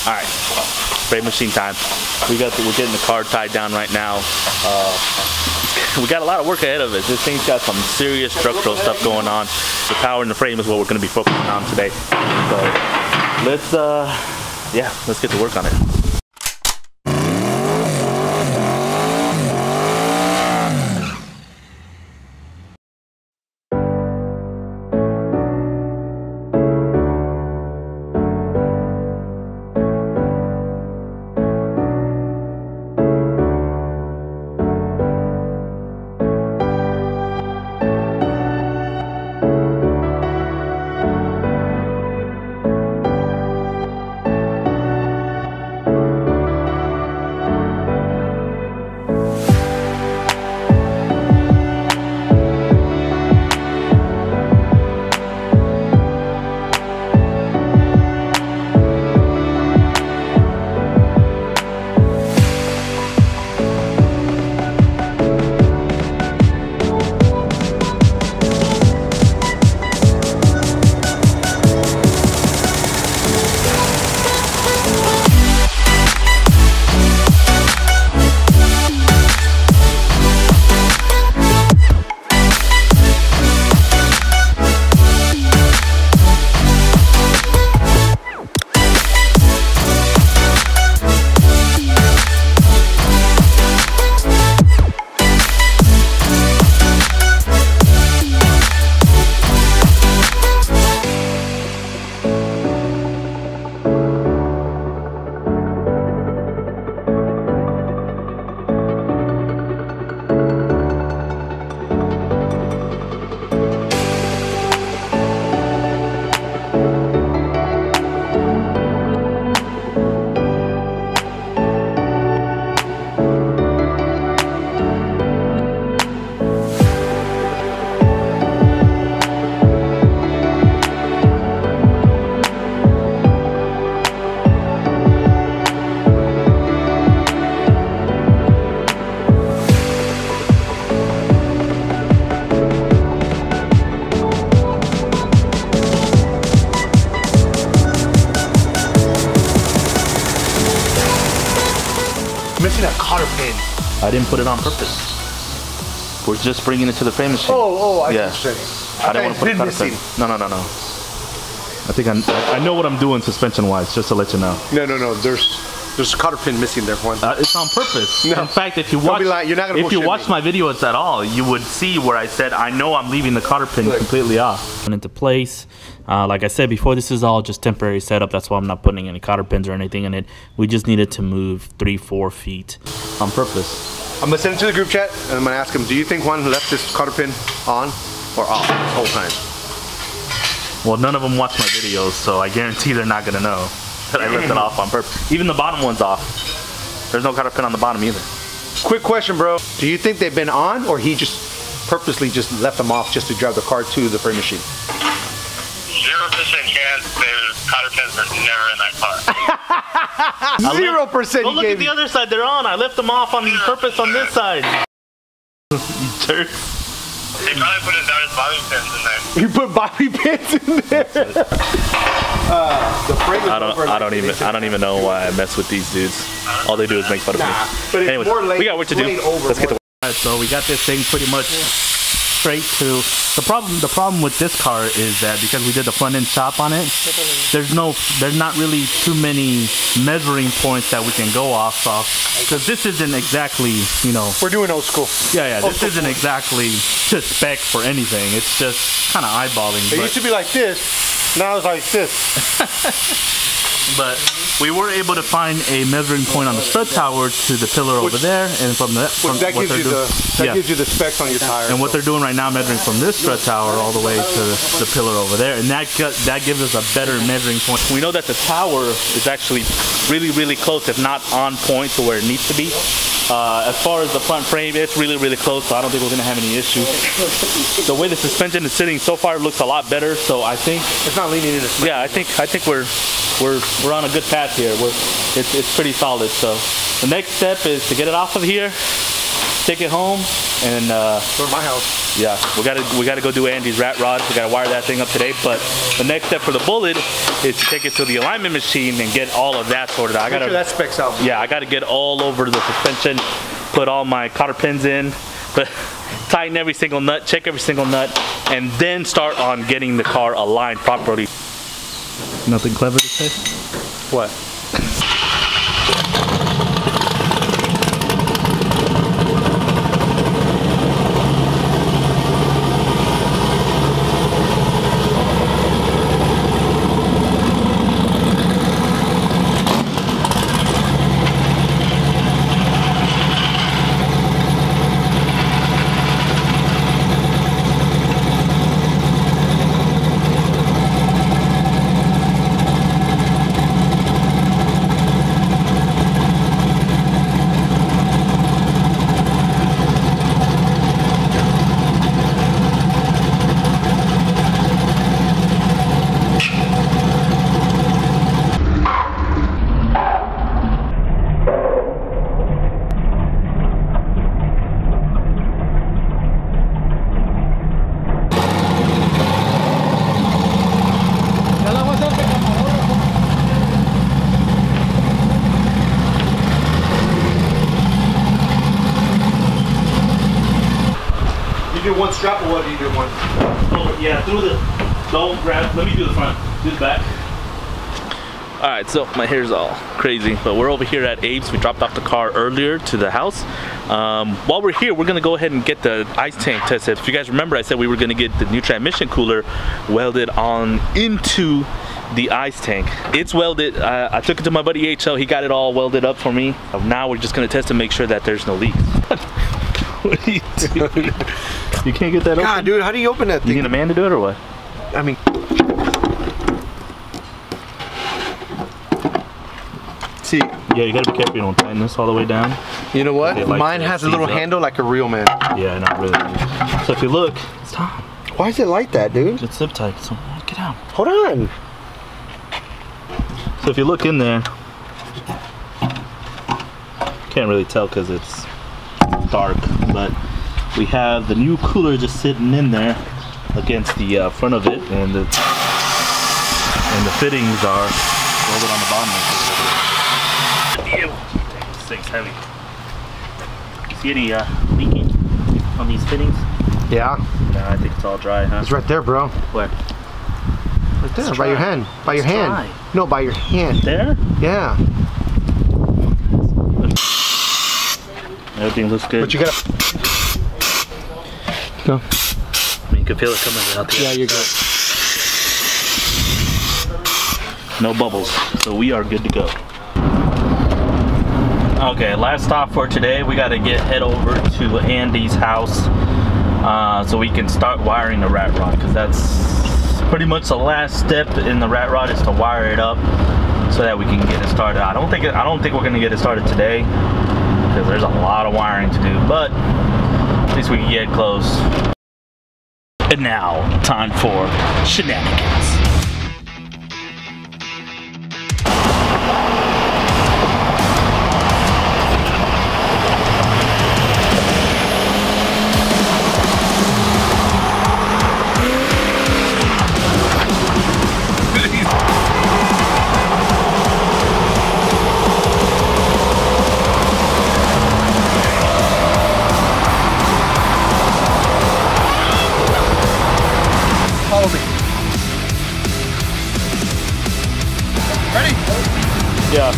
All right, frame machine time. We're getting the car tied down right now. We got a lot of work ahead of us. This thing's got some serious structural stuff going on. The power in the frame is what we're going to be focusing on today. So let's get to work on it. Missing a cotter pin. I didn't put it on purpose. We're just bringing it to the frame machine. I yeah. I don't want to put a cotter pin. No. I think I know what I'm doing suspension-wise, just to let you know. No. There's a cotter pin missing there, Juan. It's on purpose. No. In fact, if you watch, if you watch my videos at all, you would see where I said I know I'm leaving the cotter pin completely off. And into place. Like I said before, this is all just temporary setup. That's why I'm not putting any cotter pins or anything in it. We just needed to move 3-4 feet on purpose. I'm gonna send it to the group chat and I'm gonna ask him, do you think Juan left this cotter pin on or off this whole time? Well, none of them watch my videos, so I guarantee they're not gonna know that I left it off on purpose. Even the bottom one's off. There's no cotter pin on the bottom either. Quick question, bro. Do you think they've been on, or he just purposely just left them off just to drive the car to the frame machine? 0% chance the cotter pins are never in that car. 0%. Go look at the other side. They're on. I left them off on purpose on this side. You jerk. They probably put his daughter's bobby pins in there. You put bobby pins in there. I don't even know why I mess with these dudes. All they do is make fun of me. But it's anyways, more late, we got work to do. Let's get to work. Alright, so we got this thing pretty much straight to the problem with this car is that because we did the front end chop on it, there's not really too many measuring points that we can go off of, because this isn't exactly, you know, we're doing old school. This isn't exactly to spec for anything. It's just kind of eyeballing. It used to be like this, now it's like this. But we were able to find a measuring point on the strut tower to the pillar over there, and from that, gives you the specs on your tire. And what they're doing right now, measuring from this strut tower all the way to the pillar over there, and that gives us a better measuring point. We know that the tower is actually really close, if not on point to where it needs to be. As far as the front frame, it's really close, so I don't think we're gonna have any issues. The way the suspension is sitting so far looks a lot better, so I think it's not leaning in. Yeah, I think we're on a good path here. It's pretty solid. So the next step is to get it off of here, take it home and Go to my house. yeah, we gotta go do Andy's rat rod. We gotta wire that thing up today. But the next step for the Bullet is to take it to the alignment machine and get all of that sorted out. Make sure that specs out. Yeah, I gotta get all over the suspension, put all my cotter pins in, but tighten every single nut, check every single nut, and then start on getting the car aligned properly. Nothing clever to say? What? One strap or what do you do one? Oh, yeah, through the, don't grab, let me do the front, do the back. All right, so my hair's all crazy, but we're over here at Abe's. We dropped off the car earlier to the house. While we're here, we're gonna go ahead and get the ice tank tested. If you guys remember, I said we were gonna get the new transmission cooler welded on into the ice tank. It's welded. I took it to my buddy HL, he got it all welded up for me. Now we're just gonna test to make sure that there's no leaks. What are you doing? You can't get that open? God, dude, how do you open that thing? You need a man to do it or what? I mean... See... Yeah, you gotta be careful you don't tighten this all the way down. You know what? Like mine has a little handle like a real man. Yeah, not really. So if you look, stop. Why is it like that, dude? It's zip tight, so get out. Hold on. So if you look in there, can't really tell because it's dark, but we have the new cooler just sitting in there against the front of it, and the fittings are welded on the bottom. This thing's heavy. See any leaking on these fittings? Yeah. Nah, I think it's all dry, huh? It's right there, bro. Where? Right there, It's by your dry. hand. By your It's hand. dry. No, by your hand. There? Yeah. Everything looks good. But you gotta... Go. I mean, you can feel it coming out there. Yeah, you're good. No bubbles, so we are good to go. Okay, last stop for today. We got to head over to Andy's house so we can start wiring the rat rod, because that's pretty much the last step in the rat rod, is to wire it up so that we can get it started. I don't think we're gonna get it started today because there's a lot of wiring to do, but at least we can get close. And now, time for shenanigans. Follow me. Ready? Yeah.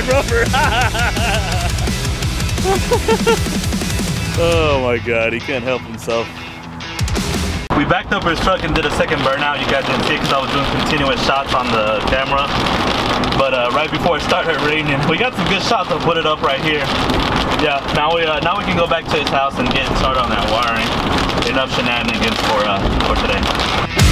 Rubber. Oh my god, he can't help himself. We backed up his truck and did a second burnout. You guys didn't see it because I was doing continuous shots on the camera. But right before it started raining, we got some good shots. I'll put it up right here. Yeah, now we can go back to his house and get started on that wiring. Enough shenanigans for today.